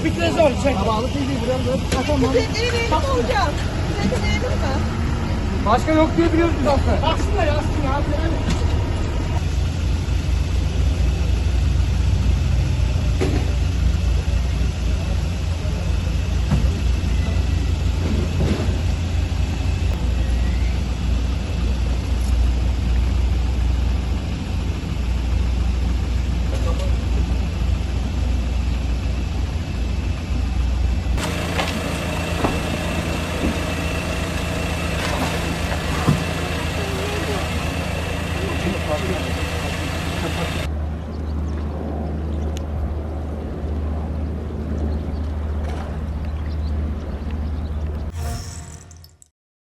Bir kez var. Bağlı değil buraya. Tamam. Başka yok diye biliyoruz biz aslında. Baksınlar ya aslında ya.